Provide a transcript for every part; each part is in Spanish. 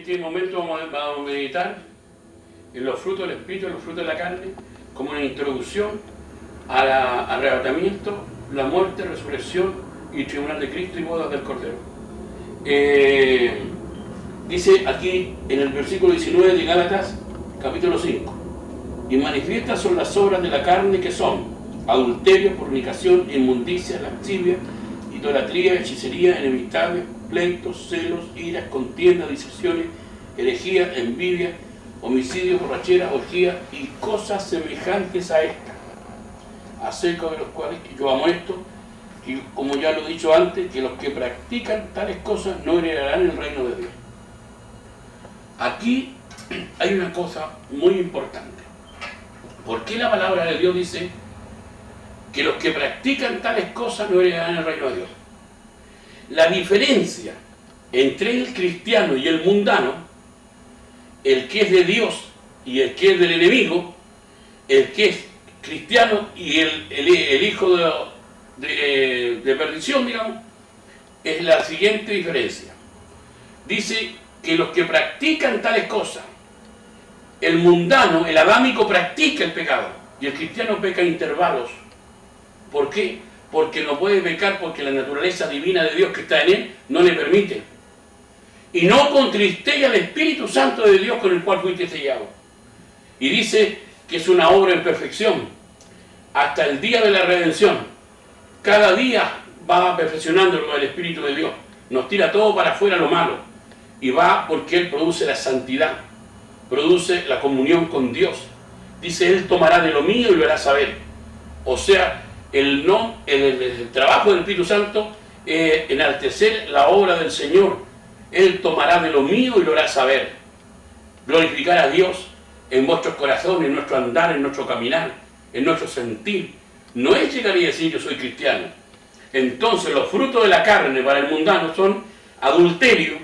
este momento vamos a meditar en los frutos del Espíritu, en los frutos de la carne, como una introducción al arrebatamiento, la muerte, resurrección y tribunal de Cristo y bodas del Cordero. Dice aquí en el versículo 19 de Gálatas, capítulo 5, y manifiestas son las obras de la carne, que son adulterio, fornicación, inmundicia, lascivia, idolatría, hechicería, enemistades, pleitos, celos, iras, contiendas, disensiones, herejía, envidia, homicidios, borrachera, orgía y cosas semejantes a estas, acerca de los cuales yo amo esto, y como ya lo he dicho antes, que los que practican tales cosas no heredarán el reino de Dios. Aquí hay una cosa muy importante. ¿Por qué la palabra de Dios dice que los que practican tales cosas no heredarán el reino de Dios? La diferencia entre el cristiano y el mundano, el que es de Dios y el que es del enemigo, el que es cristiano y el hijo de perdición, digamos, es la siguiente diferencia. Dice que los que practican tales cosas, el mundano, el adámico, practica el pecado y el cristiano peca en intervalos. ¿Por qué? Porque no puede pecar porque la naturaleza divina de Dios que está en él no le permite. Y no contristee al Espíritu Santo de Dios con el cual fuiste sellado. Y dice que es una obra en perfección hasta el día de la redención. Cada día va perfeccionando lo del Espíritu de Dios. Nos tira todo para afuera lo malo. Y va porque Él produce la santidad, produce la comunión con Dios. Dice, Él tomará de lo mío y lo hará saber. O sea, el trabajo del Espíritu Santo es enaltecer la obra del Señor. Él tomará de lo mío y lo hará saber. Glorificar a Dios en vuestros corazones, en nuestro andar, en nuestro caminar, en nuestro sentir. No es llegar y decir yo soy cristiano. Entonces los frutos de la carne para el mundano son adulterio,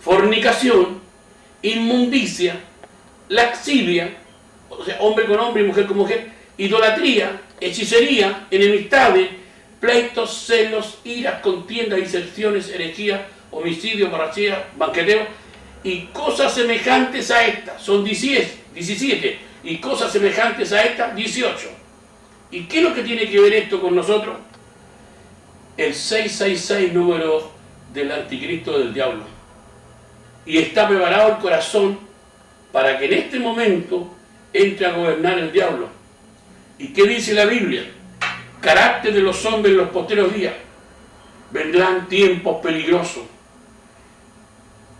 fornicación, inmundicia, lascivia, o sea, hombre con hombre y mujer con mujer, idolatría, hechicería, enemistades, pleitos, celos, iras, contiendas, disensiones, herejías, homicidios, borrachera, banqueteo y cosas semejantes a estas. Son 17 y cosas semejantes a estas 18. ¿Y qué es lo que tiene que ver esto con nosotros? El 666, número del anticristo del diablo. Y está preparado el corazón para que en este momento entre a gobernar el diablo. ¿Y qué dice la Biblia? Carácter de los hombres en los posteros días. Vendrán tiempos peligrosos.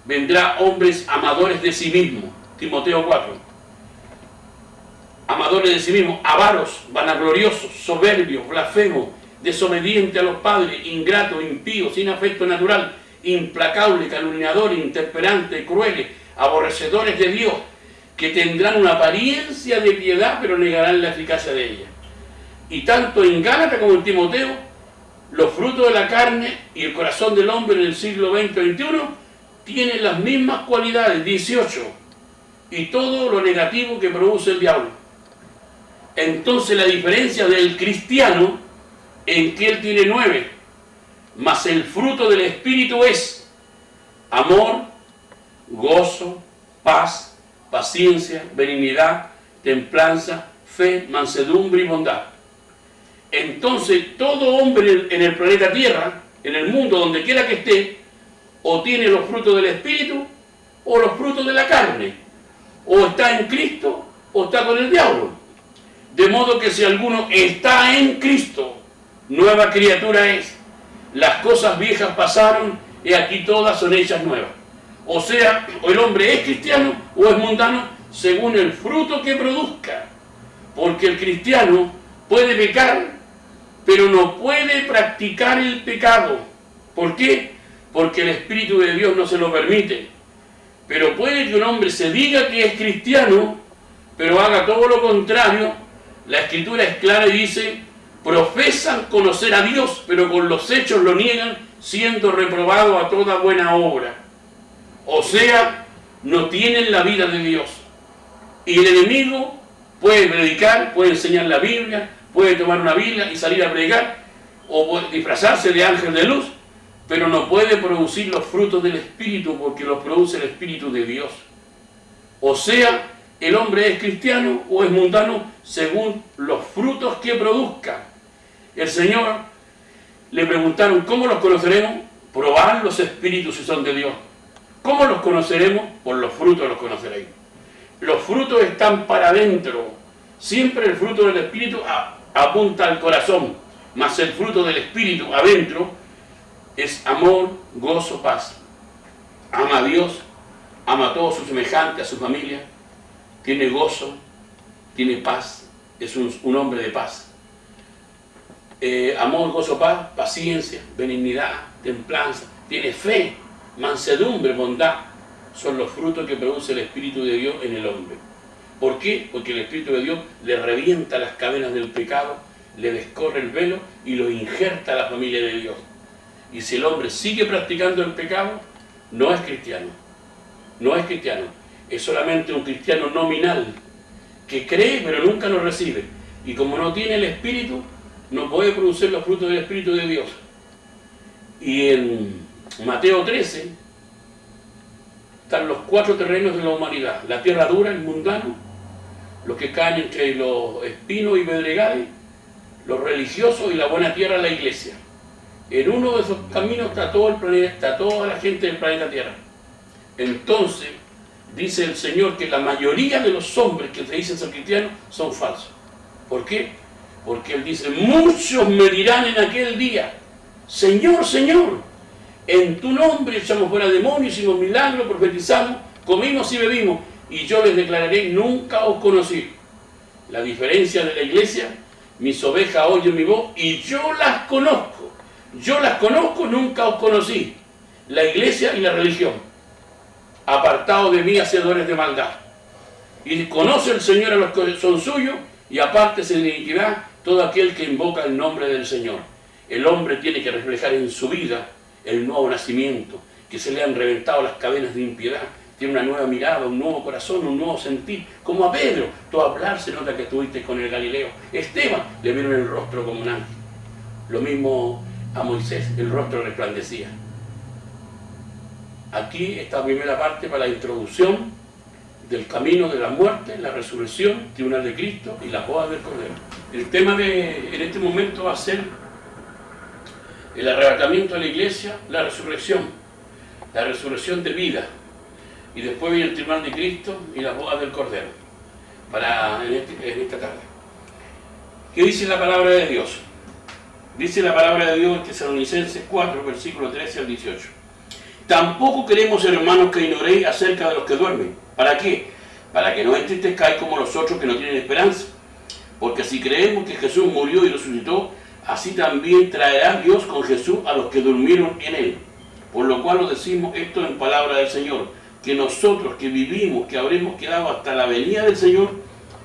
Vendrá hombres amadores de sí mismos. Timoteo 4. Amadores de sí mismos, avaros, vanagloriosos, soberbios, blasfemos, desobedientes a los padres, ingratos, impíos, sin afecto natural, implacables, calumniadores, intemperantes, crueles, aborrecedores de Dios, que tendrán una apariencia de piedad, pero negarán la eficacia de ella. Y tanto en Gálatas como en Timoteo, los frutos de la carne y el corazón del hombre en el siglo XX-XXI tienen las mismas cualidades, 18, y todo lo negativo que produce el diablo. Entonces la diferencia del cristiano, en que él tiene 9, mas el fruto del Espíritu es amor, gozo, paz, paciencia, benignidad, templanza, fe, mansedumbre y bondad. Entonces todo hombre en el planeta Tierra, en el mundo, donde quiera que esté, o tiene los frutos del Espíritu o los frutos de la carne, o está en Cristo o está con el diablo. De modo que si alguno está en Cristo, nueva criatura es. Las cosas viejas pasaron y aquí todas son hechas nuevas. O sea, o el hombre es cristiano o es mundano según el fruto que produzca. Porque el cristiano puede pecar, pero no puede practicar el pecado. ¿Por qué? Porque el Espíritu de Dios no se lo permite. Pero puede que un hombre se diga que es cristiano, pero haga todo lo contrario. La Escritura es clara y dice, profesan conocer a Dios, pero con los hechos lo niegan, siendo reprobados a toda buena obra. O sea, no tienen la vida de Dios. Y el enemigo puede predicar, puede enseñar la Biblia, puede tomar una Biblia y salir a predicar, o puede disfrazarse de ángel de luz, pero no puede producir los frutos del Espíritu porque los produce el Espíritu de Dios. O sea, el hombre es cristiano o es mundano según los frutos que produzca. El Señor le preguntaron, ¿cómo los conoceremos? Probad los espíritus si son de Dios. ¿Cómo los conoceremos? Por los frutos los conoceréis. Los frutos están para adentro. Siempre el fruto del Espíritu apunta al corazón, mas el fruto del Espíritu adentro es amor, gozo, paz. Ama a Dios, ama a todos sus semejantes, a su familia, tiene gozo, tiene paz, es un hombre de paz. Amor, gozo, paz, paciencia, benignidad, templanza, tiene fe, mansedumbre, bondad, son los frutos que produce el Espíritu de Dios en el hombre. ¿Por qué? Porque el Espíritu de Dios le revienta las cadenas del pecado, le descorre el velo y lo injerta a la familia de Dios. Y si el hombre sigue practicando el pecado, no es cristiano. No es cristiano. Es solamente un cristiano nominal, que cree pero nunca lo recibe. Y como no tiene el Espíritu, no puede producir los frutos del Espíritu de Dios. Y en Mateo 13 están los 4 terrenos de la humanidad: la tierra dura, el mundano, los que caen entre los espinos y pedregales, los religiosos, y la buena tierra, la iglesia. En uno de esos caminos está todo el planeta, está toda la gente del planeta Tierra. Entonces dice el Señor que la mayoría de los hombres que se dicen ser cristianos son falsos. ¿Por qué? Porque Él dice, muchos me dirán en aquel día, Señor, Señor, en tu nombre echamos fuera demonios, hicimos milagros, profetizamos, comimos y bebimos, y yo les declararé, nunca os conocí. La diferencia de la iglesia, mis ovejas oyen mi voz y yo las conozco. Yo las conozco, nunca os conocí. La iglesia y la religión. Apartados de mí, hacedores de maldad. Y conoce el Señor a los que son suyos, y apártese de iniquidad todo aquel que invoca el nombre del Señor. El hombre tiene que reflejar en su vida el nuevo nacimiento, que se le han reventado las cadenas de impiedad, tiene una nueva mirada, un nuevo corazón, un nuevo sentir, como a Pedro. Tú hablar se nota que estuviste con el Galileo. Esteban le vieron el rostro como un ángel. Lo mismo a Moisés, el rostro resplandecía. Aquí esta primera parte para la introducción del camino de la muerte, la resurrección, tribunal de Cristo y las bodas del Cordero. El tema en este momento va a ser el arrebatamiento de la iglesia, la resurrección de vida, y después viene el tribunal de Cristo y las bodas del Cordero, en esta tarde. ¿Qué dice la palabra de Dios? Dice la palabra de Dios en Tesalonicenses 4, versículos 13 al 18. Tampoco queremos, hermanos, que ignoréis acerca de los que duermen. ¿Para qué? Para que no entristezcáis como los otros que no tienen esperanza. Porque si creemos que Jesús murió y resucitó, así también traerá Dios con Jesús a los que durmieron en él. Por lo cual os decimos esto en palabra del Señor, que nosotros que vivimos, que habremos quedado hasta la venida del Señor,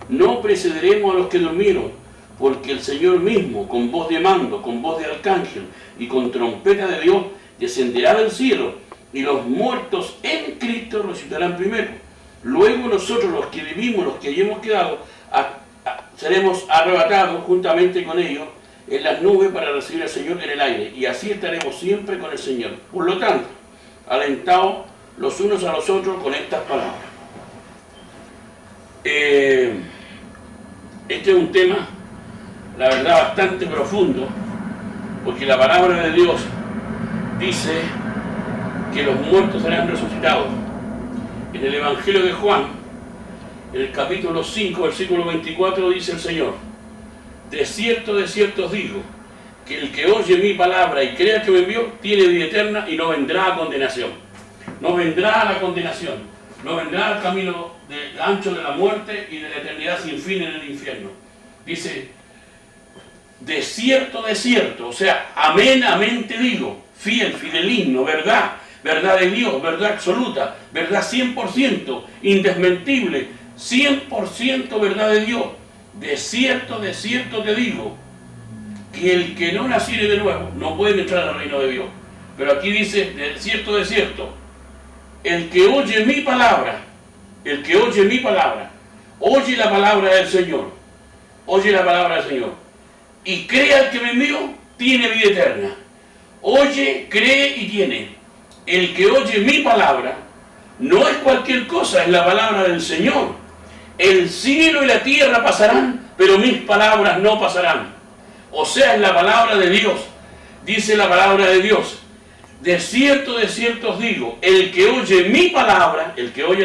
no precederemos a los que durmieron, porque el Señor mismo, con voz de mando, con voz de arcángel y con trompeta de Dios, descenderá del cielo, y los muertos en Cristo resucitarán primero. Luego nosotros, los que vivimos, los que hayamos quedado, seremos arrebatados juntamente con ellos en las nubes para recibir al Señor en el aire, y así estaremos siempre con el Señor. Por lo tanto, alentaos los unos a los otros con estas palabras. Este es un tema, la verdad, bastante profundo, porque la palabra de Dios dice que los muertos serán resucitados. En el Evangelio de Juan, en el capítulo 5, versículo 24, dice el Señor, de cierto os digo, que el que oye mi palabra y crea que me envió, tiene vida eterna y no vendrá a condenación. No vendrá a la condenación, no vendrá al camino ancho de la muerte y de la eternidad sin fin en el infierno. Dice, de cierto, o sea, amén, amén te digo, fiel, fideligno, verdad, verdad de Dios, verdad absoluta, verdad 100%, indesmentible, 100% verdad de Dios. De cierto te digo, que el que no naciere de nuevo no puede entrar al reino de Dios. Pero aquí dice, de cierto, el que oye mi palabra, oye la palabra del Señor, y crea el que me envió, tiene vida eterna. Oye, cree y tiene. El que oye mi palabra no es cualquier cosa, es la palabra del Señor. El cielo y la tierra pasarán, pero mis palabras no pasarán. O sea, es la palabra de Dios. Dice la palabra de Dios: de cierto os digo, el que oye mi palabra, el que oye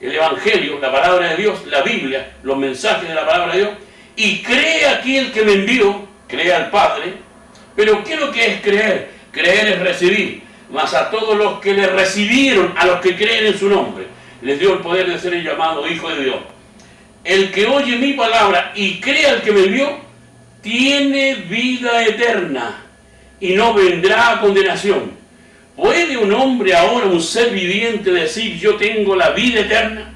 el Evangelio, la palabra de Dios, la Biblia, los mensajes de la palabra de Dios, y cree a aquel que me envió, cree al Padre. Pero ¿qué es lo que es creer? Creer es recibir. Mas a todos los que le recibieron, a los que creen en su nombre, les dio el poder de ser llamado hijo de Dios. El que oye mi palabra y cree al que me envió, tiene vida eterna y no vendrá a condenación. ¿Puede un hombre ahora, un ser viviente, decir yo tengo la vida eterna?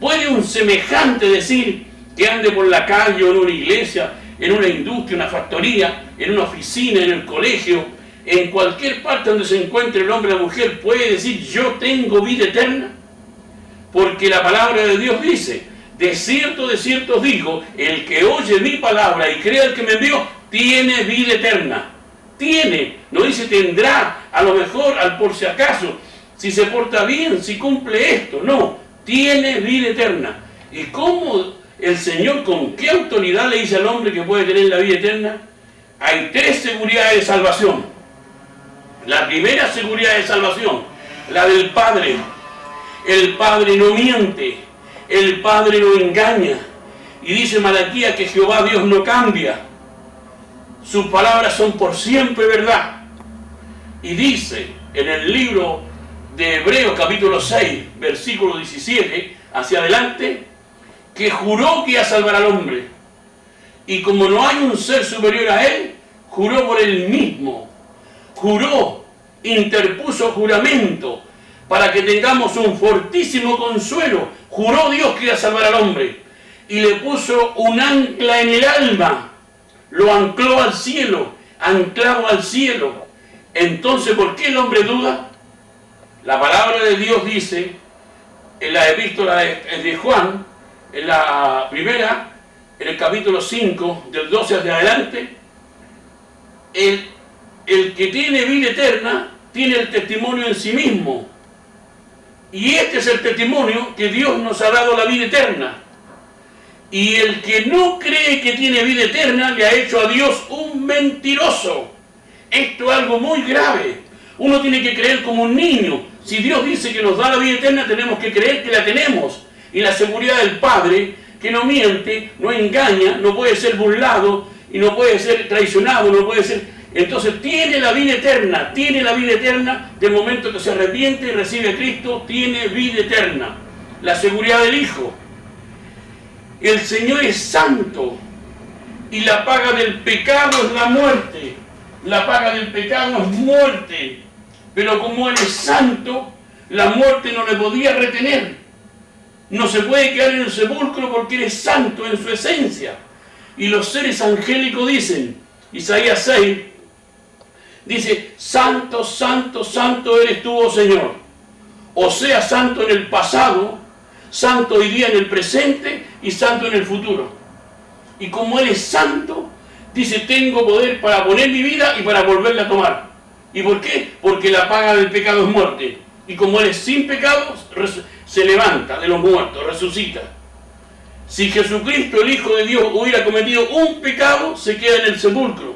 ¿Puede un semejante decir que ande por la calle o en una iglesia, en una industria, una factoría, en una oficina, en el colegio, en cualquier parte donde se encuentre el hombre o la mujer, puede decir yo tengo vida eterna? Porque la palabra de Dios dice: de cierto os digo, el que oye mi palabra y cree al que me envió, tiene vida eterna. Tiene, no dice tendrá, a lo mejor, al por si acaso, si se porta bien, si cumple esto. No, tiene vida eterna. ¿Y cómo el Señor, con qué autoridad le dice al hombre que puede tener la vida eterna? Hay tres seguridades de salvación. La primera seguridad de salvación, la del Padre. El Padre no miente, el Padre no engaña. Y dice Malaquías que Jehová Dios no cambia. Sus palabras son por siempre verdad. Y dice en el libro de Hebreos capítulo 6, versículo 17, hacia adelante, que juró que iba a salvar al hombre. Y como no hay un ser superior a él, juró por él mismo. Juró, interpuso juramento para que tengamos un fortísimo consuelo. Juró Dios que iba a salvar al hombre. Y le puso un ancla en el alma. Lo ancló al cielo, anclado al cielo. Entonces, ¿por qué el hombre duda? La palabra de Dios dice, en la epístola de Juan, en la primera, en el capítulo 5, del 12 hacia adelante, el que tiene vida eterna, tiene el testimonio en sí mismo. Y este es el testimonio que Dios nos ha dado la vida eterna. Y el que no cree que tiene vida eterna le ha hecho a Dios un mentiroso. Esto es algo muy grave. Uno tiene que creer como un niño. Si Dios dice que nos da la vida eterna, tenemos que creer que la tenemos. Y la seguridad del Padre, que no miente, no engaña, no puede ser burlado y no puede ser traicionado, no puede ser... Entonces tiene la vida eterna del momento que se arrepiente y recibe a Cristo, tiene vida eterna. La seguridad del Hijo. El Señor es santo y la paga del pecado es la muerte. La paga del pecado es muerte. Pero como Él es santo, la muerte no le podía retener. No se puede quedar en el sepulcro porque Él es santo en su esencia. Y los seres angélicos dicen, Isaías 6, dice, santo, santo, santo eres tú, oh Señor. O sea, santo en el pasado, santo hoy día en el presente y santo en el futuro. Y como Él es santo, dice, tengo poder para poner mi vida y para volverla a tomar. ¿Y por qué? Porque la paga del pecado es muerte. Y como Él es sin pecado, se levanta de los muertos, resucita. Si Jesucristo, el Hijo de Dios, hubiera cometido un pecado, se queda en el sepulcro.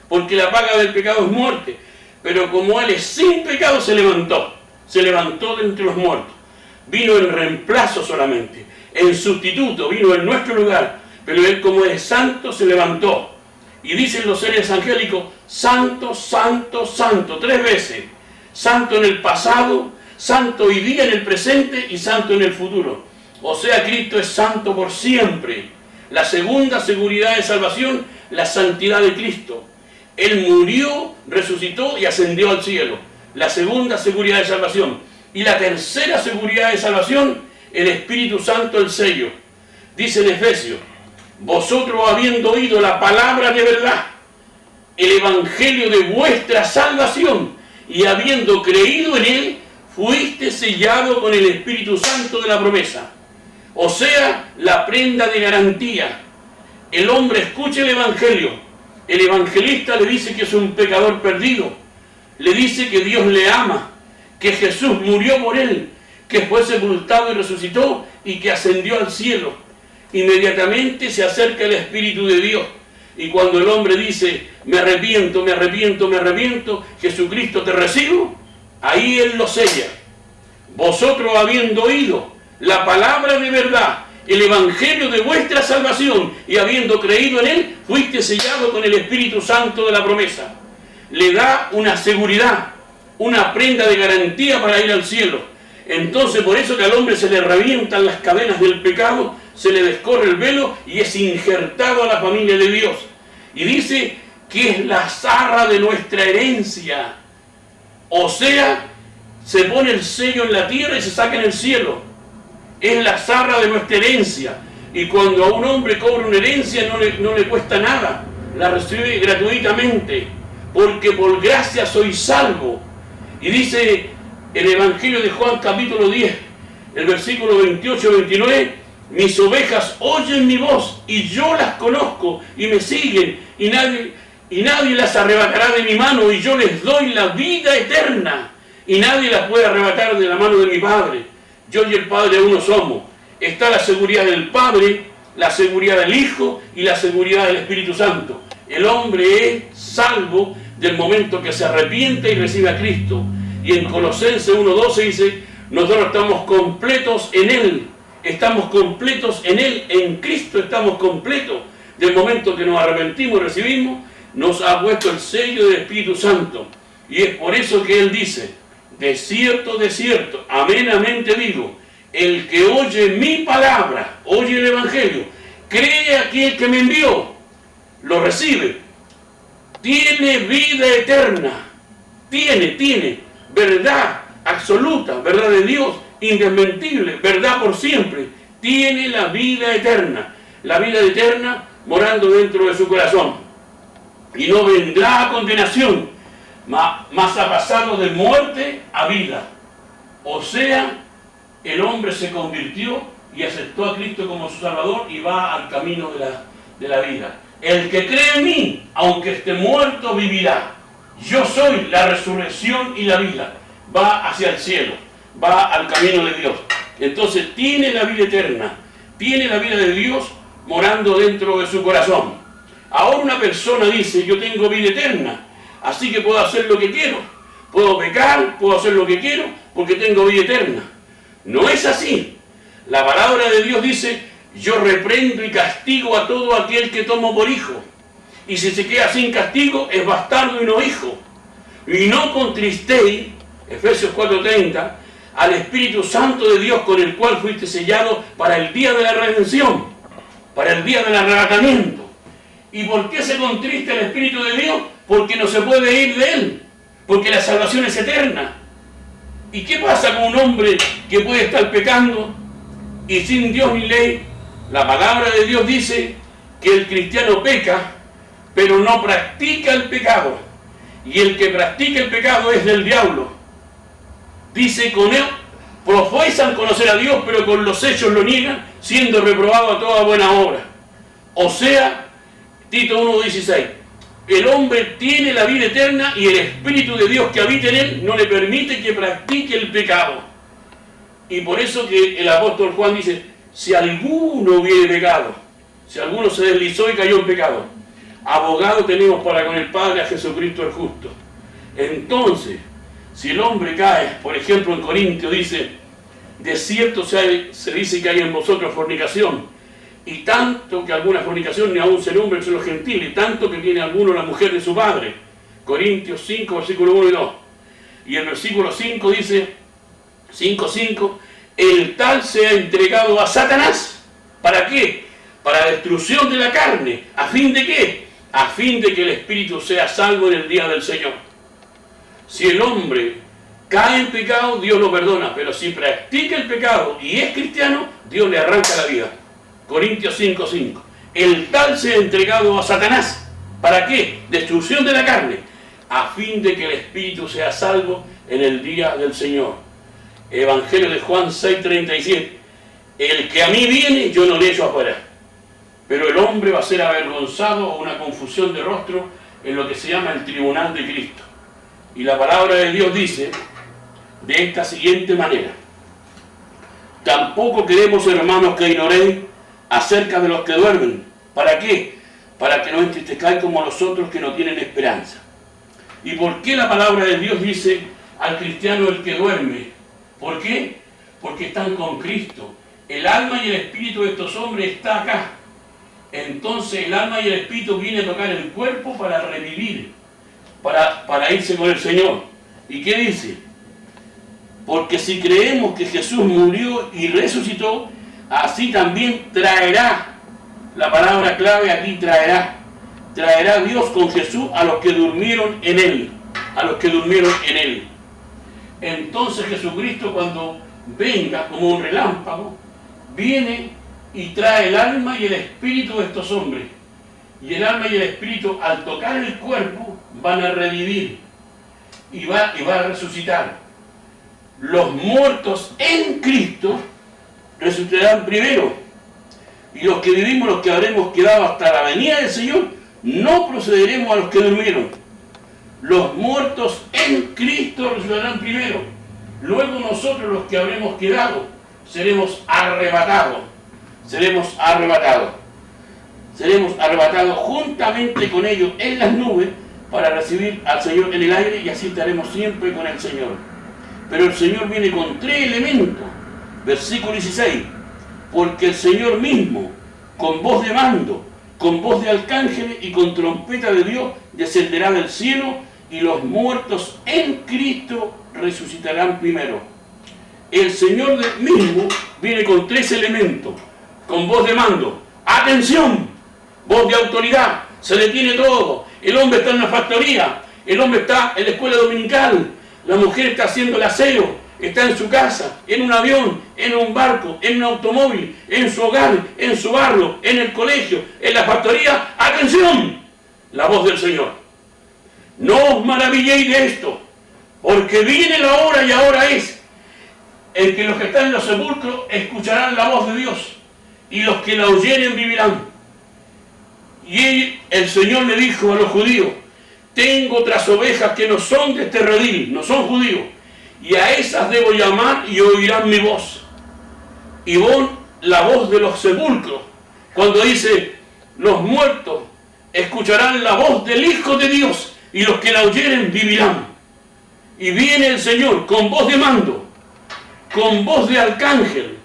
Porque la paga del pecado es muerte. Pero como Él es sin pecado, se levantó. Se levantó de entre los muertos. Vino en reemplazo solamente, en sustituto, vino en nuestro lugar, pero Él como es santo se levantó. Y dicen los seres angélicos, santo, santo, santo, 3 veces. Santo en el pasado, santo hoy día en el presente y santo en el futuro. O sea, Cristo es santo por siempre. La segunda seguridad de salvación, la santidad de Cristo. Él murió, resucitó y ascendió al cielo. La segunda seguridad de salvación. Y la tercera seguridad de salvación, el Espíritu Santo, el sello. Dice en Efesios, vosotros habiendo oído la palabra de verdad, el evangelio de vuestra salvación, y habiendo creído en él, fuiste sellado con el Espíritu Santo de la promesa. O sea, la prenda de garantía. El hombre escucha el evangelio, el evangelista le dice que es un pecador perdido, le dice que Dios le ama, que Jesús murió por él, que fue sepultado y resucitó y que ascendió al cielo. Inmediatamente se acerca el Espíritu de Dios. Y cuando el hombre dice, me arrepiento, me arrepiento, me arrepiento, Jesucristo te recibo, ahí Él lo sella. Vosotros habiendo oído la palabra de verdad, el evangelio de vuestra salvación, y habiendo creído en Él, fuiste sellado con el Espíritu Santo de la promesa. Le da una seguridad, una prenda de garantía para ir al cielo. Entonces, por eso que al hombre se le revientan las cadenas del pecado, se le descorre el velo y es injertado a la familia de Dios. Y dice que es la zarra de nuestra herencia. O sea, se pone el sello en la tierra y se saca en el cielo. Es la zarra de nuestra herencia. Y cuando a un hombre cobra una herencia no le cuesta nada. La recibe gratuitamente. Porque por gracia soy salvo. Y dice el Evangelio de Juan capítulo 10, el versículo 28-29, mis ovejas oyen mi voz y yo las conozco y me siguen y nadie las arrebatará de mi mano y yo les doy la vida eterna y nadie las puede arrebatar de la mano de mi Padre. Yo y el Padre uno somos. Está la seguridad del Padre, la seguridad del Hijo y la seguridad del Espíritu Santo. El hombre es salvo del momento que se arrepiente y recibe a Cristo. Y en Colosenses 1:12 dice, nosotros estamos completos en Él. Estamos completos en Él, en Cristo estamos completos. Del momento que nos arrepentimos y recibimos, nos ha puesto el sello del Espíritu Santo. Y es por eso que Él dice, de cierto, amén, amén te digo, el que oye mi palabra, oye el Evangelio, cree a aquel que me envió, lo recibe, tiene vida eterna, tiene verdad absoluta, verdad de Dios, indesmentible, verdad por siempre, tiene la vida eterna morando dentro de su corazón, y no vendrá a condenación, mas ha pasado de muerte a vida. O sea, el hombre se convirtió y aceptó a Cristo como su Salvador y va al camino de la vida. El que cree en mí, aunque esté muerto, vivirá. Yo soy la resurrección y la vida. Va hacia el cielo, va al camino de Dios. Entonces tiene la vida eterna, tiene la vida de Dios morando dentro de su corazón. Ahora una persona dice, yo tengo vida eterna, así que puedo hacer lo que quiero, puedo pecar, puedo hacer lo que quiero, porque tengo vida eterna. No es así. La palabra de Dios dice, yo reprendo y castigo a todo aquel que tomo por hijo. Y si se queda sin castigo, es bastardo y no hijo. Y no contristéis, Efesios 4:30, al Espíritu Santo de Dios con el cual fuiste sellado para el día de la redención, para el día del arrebatamiento. ¿Y por qué se contrista el Espíritu de Dios? Porque no se puede ir de Él, porque la salvación es eterna. ¿Y qué pasa con un hombre que puede estar pecando y sin Dios ni ley? La palabra de Dios dice que el cristiano peca, pero no practica el pecado. Y el que practica el pecado es del diablo. Dice, con él profesan conocer a Dios, pero con los hechos lo niegan, siendo reprobado a toda buena obra. O sea, Tito 1:16, el hombre tiene la vida eterna y el Espíritu de Dios que habita en él no le permite que practique el pecado. Y por eso que el apóstol Juan dice, si alguno hubiere pecado, si alguno se deslizó y cayó en pecado, abogado tenemos para con el Padre a Jesucristo el justo. Entonces, si el hombre cae, por ejemplo en Corintios dice, de cierto se dice que hay en vosotros fornicación, y tanto que alguna fornicación ni aún se nombra entre los gentiles, y tanto que tiene alguno la mujer de su padre. Corintios 5, versículo 1 y 2. Y el versículo 5 dice, 5:5, el tal sea entregado a Satanás. ¿Para qué? Para la destrucción de la carne. ¿A fin de qué? A fin de que el espíritu sea salvo en el día del Señor. Si el hombre cae en pecado, Dios lo perdona, pero si practica el pecado y es cristiano, Dios le arranca la vida. Corintios 5:5. El tal sea entregado a Satanás. ¿Para qué? Destrucción de la carne, a fin de que el espíritu sea salvo en el día del Señor. Evangelio de Juan 6:37. El que a mí viene, yo no le echo afuera. Pero el hombre va a ser avergonzado o una confusión de rostro en lo que se llama el tribunal de Cristo. Y la palabra de Dios dice de esta siguiente manera: tampoco queremos, hermanos, que ignoréis acerca de los que duermen. ¿Para qué? Para que no entristezcáis como los otros que no tienen esperanza. ¿Y por qué la palabra de Dios dice al cristiano el que duerme? ¿Por qué? Porque están con Cristo. El alma y el espíritu de estos hombres está acá. Entonces el alma y el espíritu vienen a tocar el cuerpo para revivir, para irse con el Señor. ¿Y qué dice? Porque si creemos que Jesús murió y resucitó, así también traerá, la palabra clave aquí, traerá Dios con Jesús a los que durmieron en Él, a los que durmieron en Él. Entonces Jesucristo, cuando venga como un relámpago, viene y trae el alma y el espíritu de estos hombres. Y el alma y el espíritu, al tocar el cuerpo, van a revivir y va a resucitar. Los muertos en Cristo resucitarán primero, y los que vivimos, los que habremos quedado hasta la venida del Señor, no procederemos a los que durmieron. Los muertos en Cristo resucitarán primero, luego nosotros, los que habremos quedado, seremos arrebatados juntamente con ellos en las nubes para recibir al Señor en el aire, y así estaremos siempre con el Señor. Pero el Señor viene con 3 elementos. Versículo 16: porque el Señor mismo, con voz de mando, con voz de arcángeles y con trompeta de Dios, descenderá del cielo, y los muertos en Cristo resucitarán primero. El Señor mismo viene con 3 elementos, con voz de mando. ¡Atención! Voz de autoridad. Se detiene todo. El hombre está en una factoría, el hombre está en la escuela dominical, la mujer está haciendo el aseo, está en su casa, en un avión, en un barco, en un automóvil, en su hogar, en su barrio, en el colegio, en la factoría. ¡Atención! La voz del Señor. No os maravilléis de esto, porque viene la hora, y ahora es, en que los que están en los sepulcros escucharán la voz de Dios, y los que la oyeren vivirán. Y el Señor le dijo a los judíos: tengo otras ovejas que no son de este redil, no son judíos, y a esas debo llamar y oirán mi voz. Y vos, la voz de los sepulcros, cuando dice los muertos escucharán la voz del Hijo de Dios, y los que la oyeren vivirán. Y viene el Señor con voz de mando, con voz de arcángel,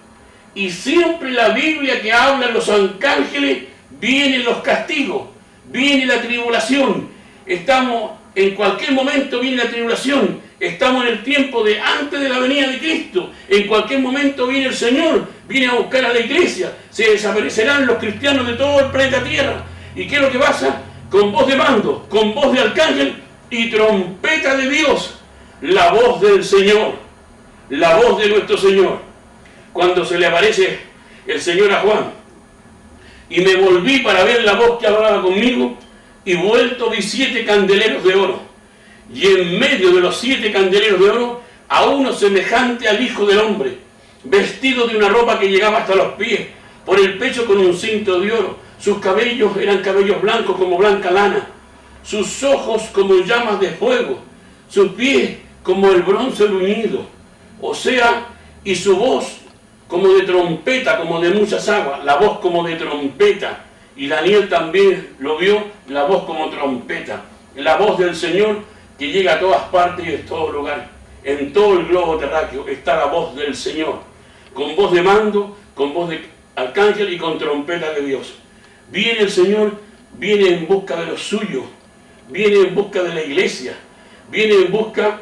y siempre la Biblia que habla de los arcángeles, vienen los castigos, viene la tribulación. Estamos, en cualquier momento viene la tribulación, estamos en el tiempo de antes de la venida de Cristo, en cualquier momento viene el Señor, viene a buscar a la iglesia, se desaparecerán los cristianos de todo el planeta Tierra. ¿Y qué es lo que pasa? Con voz de mando, con voz de arcángel y trompeta de Dios, la voz del Señor, la voz de nuestro Señor. Cuando se le aparece el Señor a Juan, y me volví para ver la voz que hablaba conmigo, y vuelto vi 7 candeleros de oro, y en medio de los 7 candeleros de oro, a uno semejante al Hijo del Hombre, vestido de una ropa que llegaba hasta los pies, por el pecho con un cinto de oro. Sus cabellos eran cabellos blancos como blanca lana, sus ojos como llamas de fuego, sus pies como el bronce bruñido, o sea, y su voz como de trompeta, como de muchas aguas, la voz como de trompeta. Y Daniel también lo vio, la voz como trompeta, la voz del Señor que llega a todas partes y en todo lugar. En todo el globo terráqueo está la voz del Señor, con voz de mando, con voz de arcángel y con trompeta de Dios. Viene el Señor, viene en busca de los suyos, viene en busca de la iglesia, viene en busca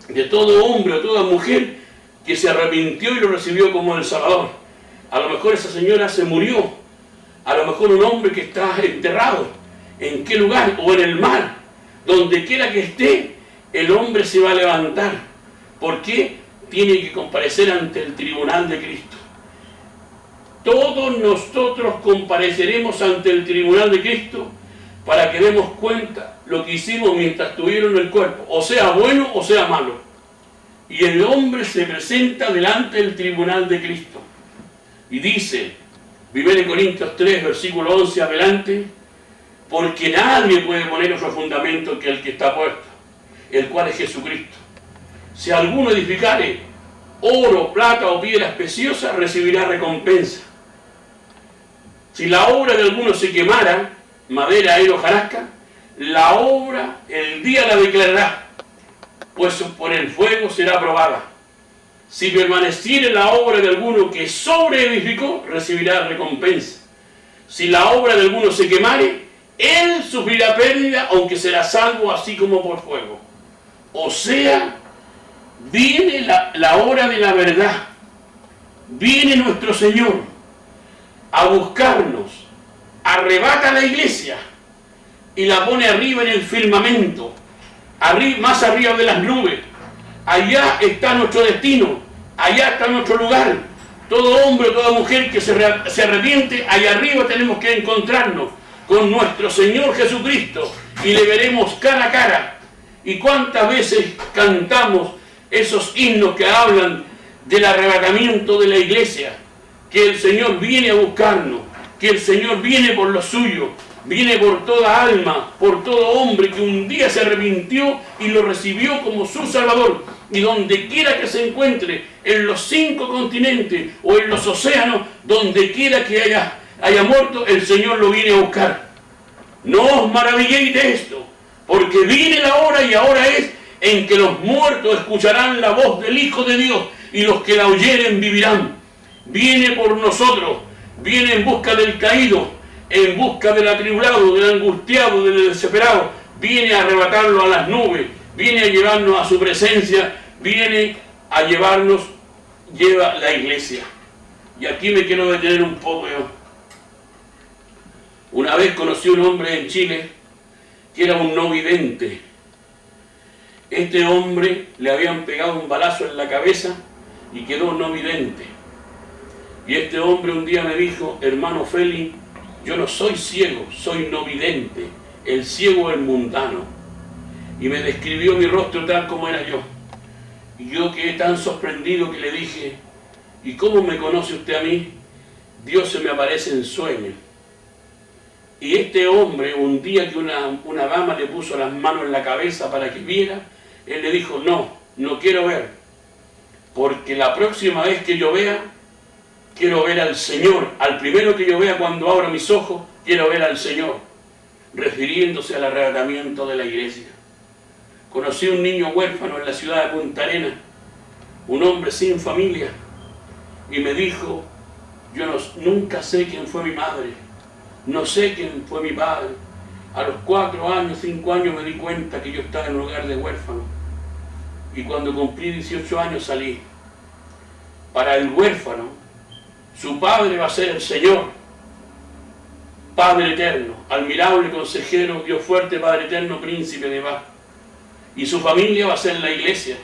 de todo hombre o toda mujer que se arrepintió y lo recibió como el Salvador. A lo mejor esa señora se murió, a lo mejor un hombre que está enterrado, ¿en qué lugar? O en el mar, donde quiera que esté, el hombre se va a levantar. ¿Por qué? Tiene que comparecer ante el tribunal de Cristo. Todos nosotros compareceremos ante el tribunal de Cristo para que demos cuenta lo que hicimos mientras estuvieron en el cuerpo, o sea bueno o sea malo. Y el hombre se presenta delante del tribunal de Cristo. Y dice, 1 Corintios 3, versículo 11 adelante, porque nadie puede poner otro fundamento que el que está puesto. el cual es Jesucristo. Si alguno edificare oro, plata o piedras preciosas, recibirá recompensa. Si la obra de alguno se quemara, madera, heno, hojarasca, la obra el día la declarará, pues por el fuego será probada. Si permaneciere la obra de alguno que sobreedificó, recibirá recompensa. Si la obra de alguno se quemare, él sufrirá pérdida, aunque será salvo así como por fuego. O sea, viene la hora de la verdad. Viene nuestro Señor a buscarnos, arrebata la iglesia y la pone arriba en el firmamento, más arriba de las nubes. Allá está nuestro destino, allá está nuestro lugar. Todo hombre o toda mujer que se arrepiente, allá arriba tenemos que encontrarnos con nuestro Señor Jesucristo y le veremos cara a cara. Y cuántas veces cantamos esos himnos que hablan del arrebatamiento de la iglesia, que el Señor viene a buscarnos, que el Señor viene por lo suyo, viene por toda alma, por todo hombre que un día se arrepintió y lo recibió como su Salvador. Y donde quiera que se encuentre, en los 5 continentes o en los océanos, donde quiera que haya muerto, el Señor lo viene a buscar. No os maravilléis de esto, porque viene la hora y ahora es en que los muertos escucharán la voz del Hijo de Dios y los que la oyeren vivirán. Viene por nosotros, viene en busca del caído, en busca del atribulado, del angustiado, del desesperado, viene a arrebatarlo a las nubes, viene a llevarnos a su presencia, viene a llevarnos, lleva la iglesia. Y aquí me quiero detener un poco yo. Una vez conocí a un hombre en Chile que era un no vidente. Este hombre le habían pegado un balazo en la cabeza y quedó no vidente. Y este hombre un día me dijo: hermano Félix, yo no soy ciego, soy no vidente. El ciego es mundano. Y me describió mi rostro tal como era yo. Y yo quedé tan sorprendido que le dije: ¿y cómo me conoce usted a mí? Dios se me aparece en sueños. Y este hombre, un día que una dama le puso las manos en la cabeza para que viera, él le dijo: no quiero ver, porque la próxima vez que yo vea, quiero ver al Señor. Al primero que yo vea cuando abra mis ojos, quiero ver al Señor, refiriéndose al arrebatamiento de la iglesia. Conocí a un niño huérfano en la ciudad de Punta Arenas, un hombre sin familia, y me dijo: yo nunca sé quién fue mi madre, no sé quién fue mi padre. A los 4 años, 5 años me di cuenta que yo estaba en un lugar de huérfano. Y cuando cumplí 18 años salí. Para el huérfano, su padre va a ser el Señor, Padre eterno, admirable consejero, Dios fuerte, Padre eterno, príncipe de paz. Y su familia va a ser la iglesia.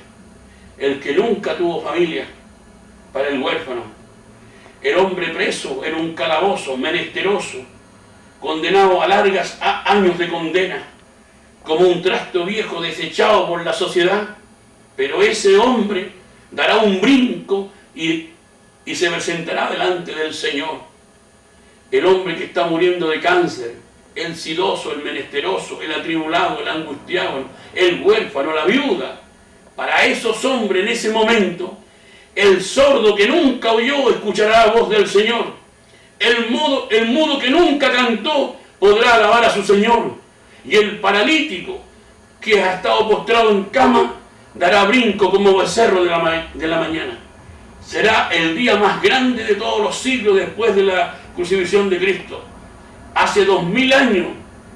El que nunca tuvo familia, para el huérfano. El hombre preso en un calabozo, menesteroso, condenado a largos años de condena, como un trasto viejo desechado por la sociedad, pero ese hombre dará un brinco y se presentará delante del Señor. El hombre que está muriendo de cáncer, el sidoso, el menesteroso, el atribulado, el angustiado, el huérfano, la viuda, para esos hombres en ese momento, el sordo que nunca oyó escuchará la voz del Señor. El mudo que nunca cantó podrá alabar a su Señor. Y el paralítico que ha estado postrado en cama dará brinco como becerro de la mañana. Será el día más grande de todos los siglos después de la crucifixión de Cristo. Hace 2000 años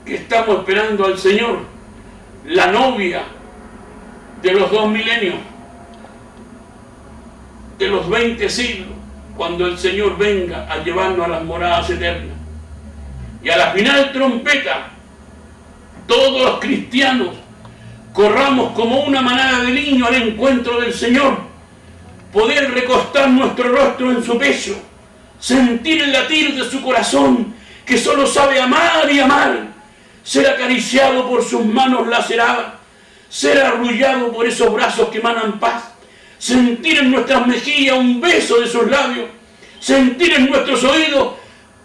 que estamos esperando al Señor, la novia de los 2 milenios, de los 20 siglos, cuando el Señor venga a llevarnos a las moradas eternas. Y a la final trompeta, todos los cristianos corramos como una manada de niños al encuentro del Señor, poder recostar nuestro rostro en su pecho, sentir el latir de su corazón, que solo sabe amar y amar, ser acariciado por sus manos laceradas, ser arrullado por esos brazos que emanan paz, sentir en nuestras mejillas un beso de sus labios, sentir en nuestros oídos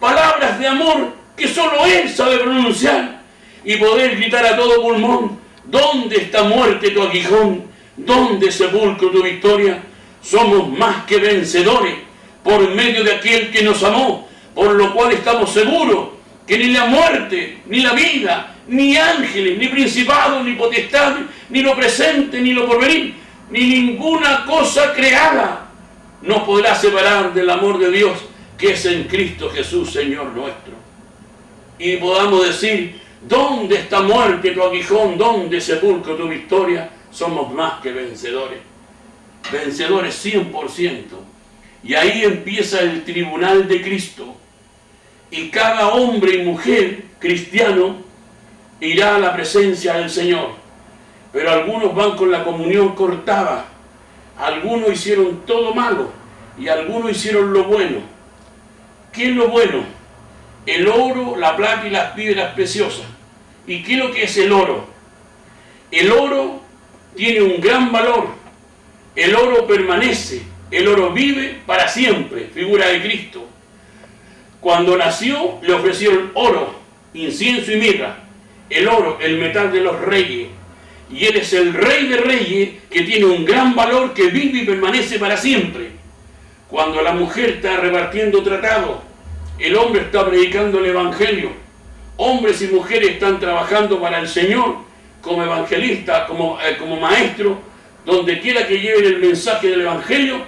palabras de amor que solo Él sabe pronunciar, y poder gritar a todo pulmón: ¿Dónde está muerte tu aguijón? ¿Dónde sepulcro tu victoria? Somos más que vencedores por medio de aquel que nos amó, por lo cual estamos seguros que ni la muerte, ni la vida, ni ángeles, ni principados, ni potestades, ni lo presente, ni lo porvenir, ni ninguna cosa creada nos podrá separar del amor de Dios que es en Cristo Jesús, Señor nuestro. Y podamos decir, ¿dónde está muerte tu aguijón? ¿Dónde sepulcro tu victoria? Somos más que vencedores. Vencedores 100%. Y ahí empieza el tribunal de Cristo. Y cada hombre y mujer cristiano irá a la presencia del Señor. Pero algunos van con la comunión cortada. Algunos hicieron todo malo y algunos hicieron lo bueno. ¿Qué es lo bueno? El oro, la plata y las piedras preciosas. ¿Y qué es lo que es el oro? El oro tiene un gran valor. El oro permanece. El oro vive para siempre, figura de Cristo. Cuando nació le ofrecieron oro, incienso y mirra. El oro, el metal de los reyes. Y Él es el Rey de Reyes que tiene un gran valor que vive y permanece para siempre. Cuando la mujer está repartiendo tratado, el hombre está predicando el Evangelio. Hombres y mujeres están trabajando para el Señor como evangelistas, como maestros, donde quiera que lleven el mensaje del Evangelio.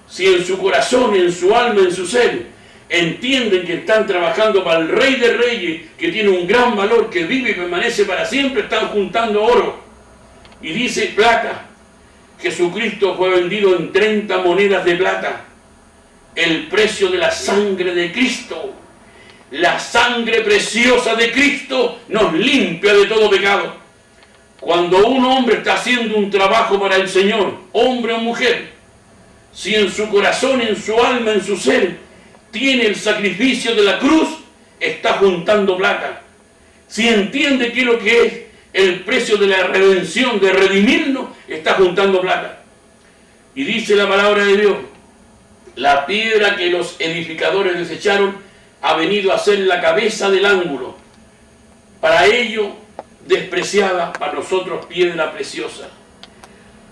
Si en su corazón, en su alma, en su ser, entienden que están trabajando para el Rey de Reyes, que tiene un gran valor, que vive y permanece para siempre, están juntando oro. Y dice plata. Jesucristo fue vendido en 30 monedas de plata. El precio de la sangre de Cristo. La sangre preciosa de Cristo nos limpia de todo pecado. Cuando un hombre está haciendo un trabajo para el Señor, hombre o mujer, si en su corazón, en su alma, en su ser, tiene el sacrificio de la cruz, está juntando plata. Si entiende qué es lo que es el precio de la redención, de redimirnos, está juntando plata. Y dice la palabra de Dios, la piedra que los edificadores desecharon ha venido a ser la cabeza del ángulo. Para ello, despreciada, para nosotros piedra preciosa.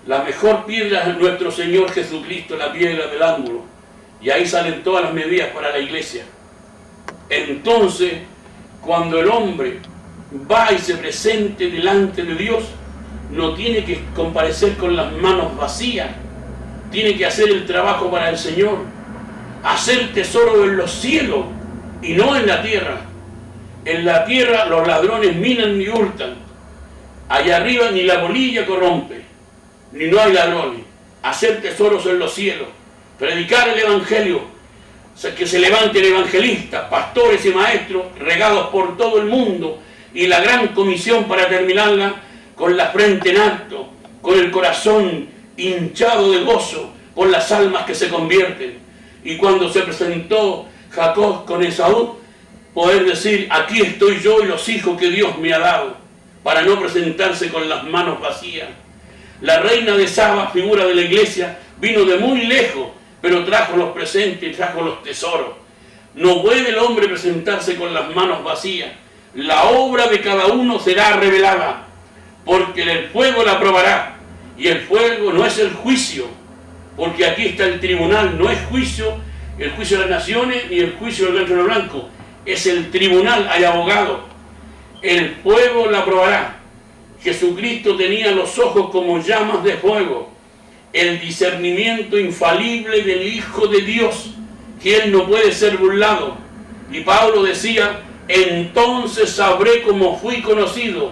La mejor piedra es nuestro Señor Jesucristo, la piedra del ángulo. Y ahí salen todas las medidas para la iglesia. Entonces, cuando el hombre va y se presente delante de Dios, no tiene que comparecer con las manos vacías. Tiene que hacer el trabajo para el Señor. Hacer tesoro en los cielos y no en la tierra. En la tierra los ladrones minan ni hurtan. Allá arriba ni la bolilla corrompe, ni no hay ladrones. Hacer tesoros en los cielos. Predicar el Evangelio. Que se levanten evangelistas, pastores y maestros regados por todo el mundo. Y la gran comisión para terminarla con la frente en alto, con el corazón hinchado de gozo por las almas que se convierten. Y cuando se presentó Jacob con Esaú, poder decir, aquí estoy yo y los hijos que Dios me ha dado, para no presentarse con las manos vacías. La reina de Saba, figura de la iglesia, vino de muy lejos, pero trajo los presentes y trajo los tesoros. No puede el hombre presentarse con las manos vacías. La obra de cada uno será revelada, porque el fuego la probará. Y el fuego no es el juicio, porque aquí está el tribunal, no es juicio, el juicio de las naciones ni el juicio del trono blanco. Es el tribunal, hay abogado. El fuego la probará. Jesucristo tenía los ojos como llamas de fuego, el discernimiento infalible del Hijo de Dios, que Él no puede ser burlado. Y Pablo decía, entonces sabré cómo fui conocido.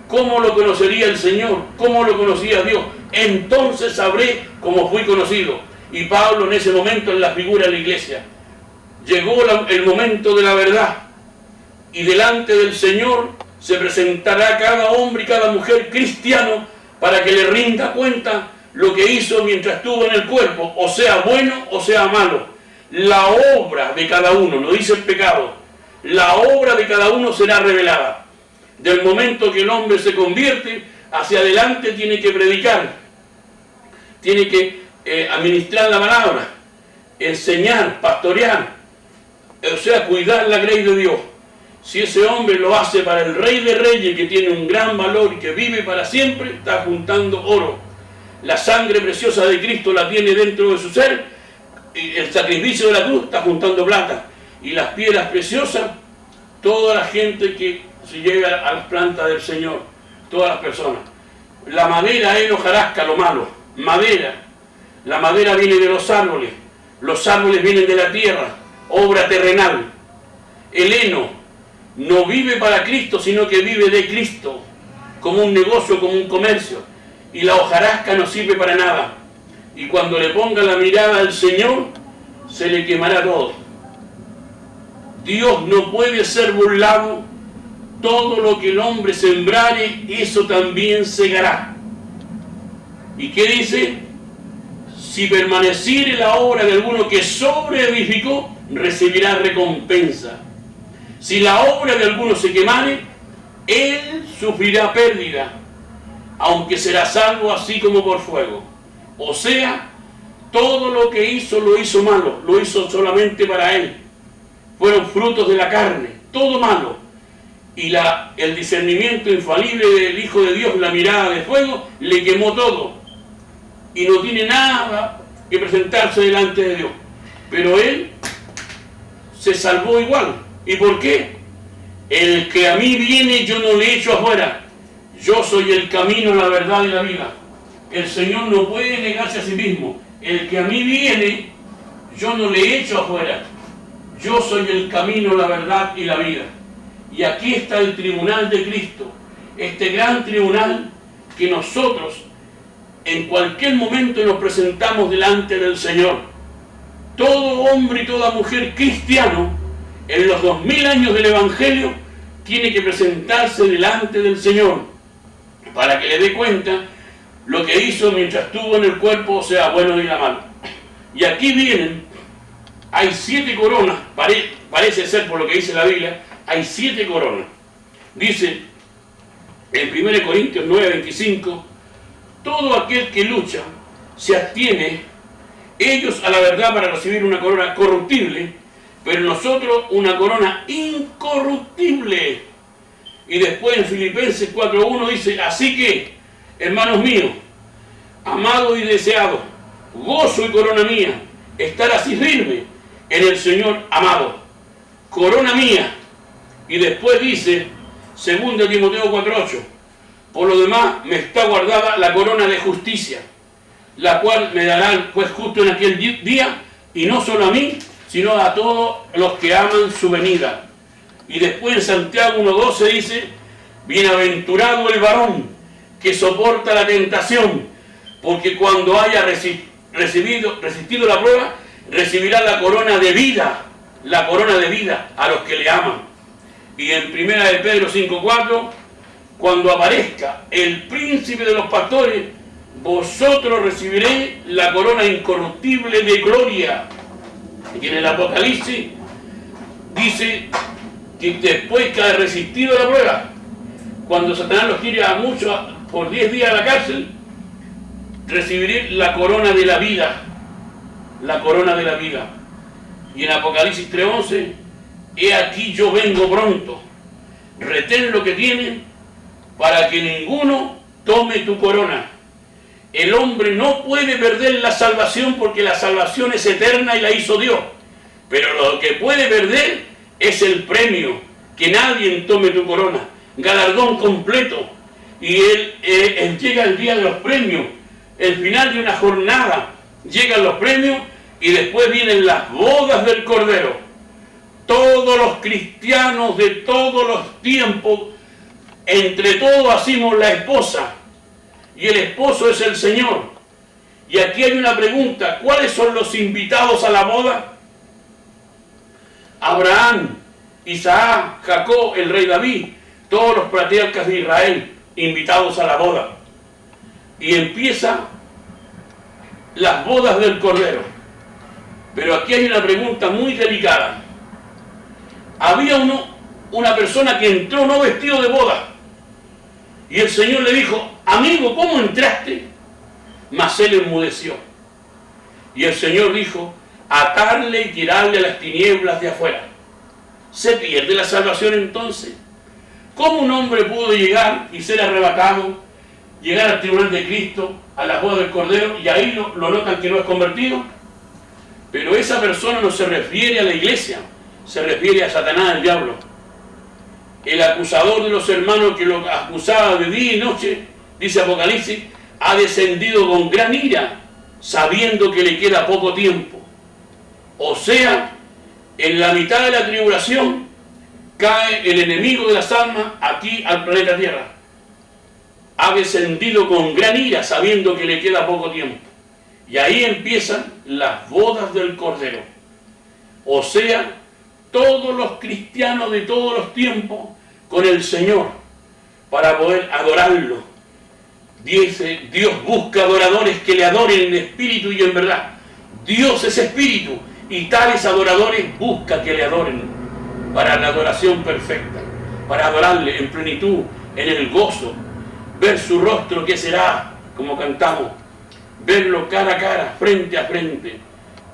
¿Cómo lo conocería el Señor? ¿Cómo lo conocía Dios? Entonces sabré cómo fui conocido. Y Pablo en ese momento en la figura de la iglesia. Llegó el momento de la verdad. Y delante del Señor se presentará cada hombre y cada mujer cristiano para que le rinda cuenta lo que hizo mientras estuvo en el cuerpo, o sea bueno o sea malo. La obra de cada uno, no dice el pecado, la obra de cada uno será revelada. Del momento que el hombre se convierte, hacia adelante tiene que predicar, tiene que administrar la palabra, enseñar, pastorear, o sea, cuidar la grey de Dios. Si ese hombre lo hace para el Rey de Reyes, que tiene un gran valor y que vive para siempre, está juntando oro. La sangre preciosa de Cristo la tiene dentro de su ser, y el sacrificio de la cruz está juntando plata. Y las piedras preciosas, toda la gente que se llega a las plantas del Señor, todas las personas. La madera es hojarasca, lo malo, madera. La madera viene de los árboles vienen de la tierra, obra terrenal. El heno no vive para Cristo, sino que vive de Cristo, como un negocio, como un comercio. Y la hojarasca no sirve para nada. Y cuando le ponga la mirada al Señor, se le quemará todo. Dios no puede ser burlado. Todo lo que el hombre sembrare, eso también segará. ¿Y qué dice? Si permaneciere la obra de alguno que sobreedificó, recibirá recompensa. Si la obra de alguno se quemare, él sufrirá pérdida, aunque será salvo así como por fuego. O sea, todo lo que hizo lo hizo malo, lo hizo solamente para él. Fueron frutos de la carne, todo malo. Y el discernimiento infalible del Hijo de Dios, la mirada de fuego, le quemó todo. Y no tiene nada que presentarse delante de Dios. Pero él se salvó igual. ¿Y por qué? El que a mí viene, yo no le echo afuera. Yo soy el camino, la verdad y la vida. El Señor no puede negarse a sí mismo. El que a mí viene, yo no le echo afuera. Yo soy el camino, la verdad y la vida. Y aquí está el tribunal de Cristo, este gran tribunal que nosotros en cualquier momento nos presentamos delante del Señor. Todo hombre y toda mujer cristiano, en los 2000 años del Evangelio, tiene que presentarse delante del Señor para que le dé cuenta lo que hizo mientras estuvo en el cuerpo, sea bueno y la malo. Y aquí vienen, hay 7 coronas, parece ser por lo que dice la Biblia, hay 7 coronas. Dice en 1 Corintios 9:25, todo aquel que lucha se abstiene, ellos a la verdad para recibir una corona corruptible, pero nosotros una corona incorruptible. Y después en Filipenses 4:1 dice, así que, hermanos míos, amados y deseados, gozo y corona mía, estar así firme en el Señor amado, corona mía. Y después dice, 2 Timoteo 4:8, por lo demás me está guardada la corona de justicia, la cual me dará el juez justo en aquel día, y no solo a mí, sino a todos los que aman su venida. Y después en Santiago 1:12 dice, bienaventurado el varón que soporta la tentación, porque cuando haya resistido la prueba, recibirá la corona de vida a los que le aman. Y en 1 de Pedro 5:4, cuando aparezca el príncipe de los pastores, vosotros recibiréis la corona incorruptible de gloria. Y en el Apocalipsis dice que después que ha resistido la prueba, cuando Satanás los tire a muchos por 10 días a la cárcel, recibiré la corona de la vida, la corona de la vida. Y en Apocalipsis 3:11, he aquí yo vengo pronto, retén lo que tienen para que ninguno tome tu corona. El hombre no puede perder la salvación porque la salvación es eterna y la hizo Dios. Pero lo que puede perder es el premio, que nadie tome tu corona, galardón completo. Y él llega el día de los premios, el final de una jornada, llegan los premios y después vienen las bodas del Cordero. Todos los cristianos de todos los tiempos, entre todos hacemos la esposa y el esposo es el Señor. Y aquí hay una pregunta, ¿cuáles son los invitados a la boda? Abraham, Isaac, Jacob, el rey David, todos los patriarcas de Israel invitados a la boda. Y empieza las bodas del Cordero. Pero aquí hay una pregunta muy delicada. Había una persona que entró no vestido de boda. Y el Señor le dijo, amigo, ¿cómo entraste? Mas él enmudeció. Y el Señor dijo, atarle y tirarle a las tinieblas de afuera. ¿Se pierde la salvación entonces? ¿Cómo un hombre pudo llegar y ser arrebatado, llegar al tribunal de Cristo, a la boda del Cordero, y ahí lo notan que no es convertido? Pero esa persona no se refiere a la iglesia, se refiere a Satanás, el diablo. El acusador de los hermanos que lo acusaba de día y noche, dice Apocalipsis, ha descendido con gran ira, sabiendo que le queda poco tiempo. O sea, en la mitad de la tribulación cae el enemigo de las almas aquí al planeta Tierra. Ha descendido con gran ira, sabiendo que le queda poco tiempo. Y ahí empiezan las bodas del Cordero. O sea, todos los cristianos de todos los tiempos con el Señor para poder adorarlo. Dice, Dios busca adoradores que le adoren en espíritu y en verdad. Dios es espíritu y tales adoradores busca que le adoren para la adoración perfecta, para adorarle en plenitud, en el gozo, ver su rostro que será, como cantamos, verlo cara a cara, frente a frente.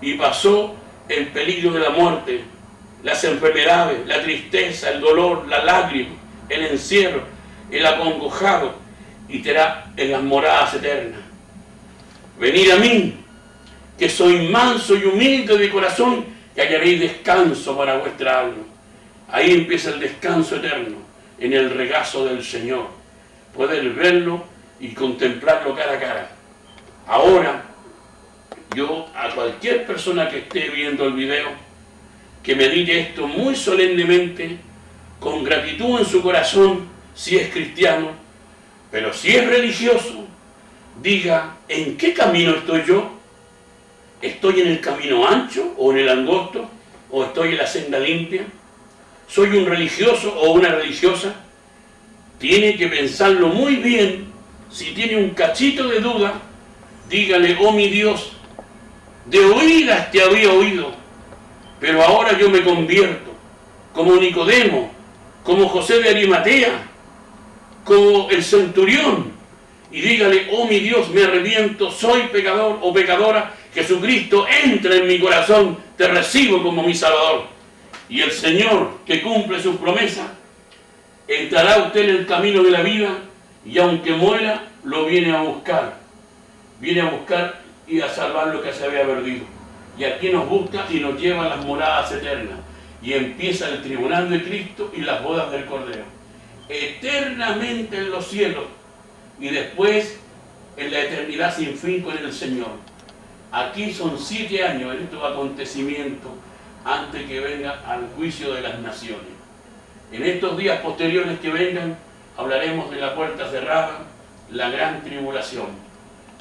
Y pasó el peligro de la muerte, las enfermedades, la tristeza, el dolor, la lágrima, el encierro, el acongojado, y será en las moradas eternas. Venid a mí, que soy manso y humilde de corazón, y hallaréis descanso para vuestra alma. Ahí empieza el descanso eterno, en el regazo del Señor. Poder verlo y contemplarlo cara a cara. Ahora, yo a cualquier persona que esté viendo el video, que medite esto muy solemnemente, con gratitud en su corazón, si es cristiano, pero si es religioso, diga, ¿en qué camino estoy yo? ¿Estoy en el camino ancho o en el angosto? ¿O estoy en la senda limpia? ¿Soy un religioso o una religiosa? Tiene que pensarlo muy bien. Si tiene un cachito de duda, dígale, oh mi Dios, de oídas te había oído, pero ahora yo me convierto, como Nicodemo, como José de Arimatea, como el centurión, y dígale, oh mi Dios, me arrepiento, soy pecador o pecadora, Jesucristo, entra en mi corazón, te recibo como mi Salvador. Y el Señor, que cumple sus promesas, entrará usted en el camino de la vida, y aunque muera, lo viene a buscar y a salvar lo que se había perdido. Y aquí nos busca y nos lleva a las moradas eternas, y empieza el tribunal de Cristo y las bodas del Cordero. Eternamente en los cielos y después en la eternidad sin fin con el Señor. Aquí son 7 años en estos acontecimientos antes que venga al juicio de las naciones. En estos días posteriores que vengan hablaremos de la puerta cerrada, la gran tribulación.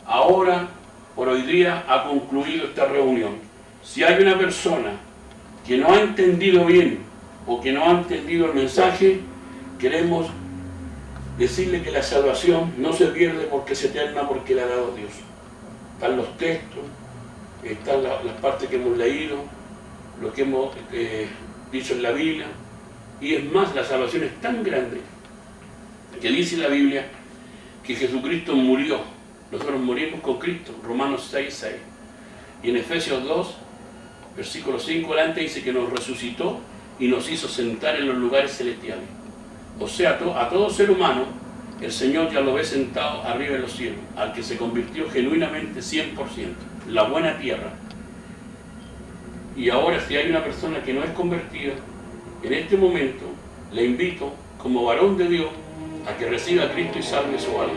Ahora, por hoy día, ha concluido esta reunión. Si hay una persona que no ha entendido bien o que no ha entendido el mensaje, queremos decirle que la salvación no se pierde porque es eterna, porque la ha dado Dios. Están los textos, están las partes que hemos leído, lo que hemos dicho en la Biblia, y es más, la salvación es tan grande que dice la Biblia que Jesucristo murió. Nosotros morimos con Cristo, Romanos 6:6. Y en Efesios 2, versículo 5 adelante, dice que nos resucitó y nos hizo sentar en los lugares celestiales. O sea, a todo ser humano, el Señor ya lo ve sentado arriba en los cielos, al que se convirtió genuinamente 100%, la buena tierra. Y ahora, si hay una persona que no es convertida, en este momento le invito, como varón de Dios, a que reciba a Cristo y salve su alma.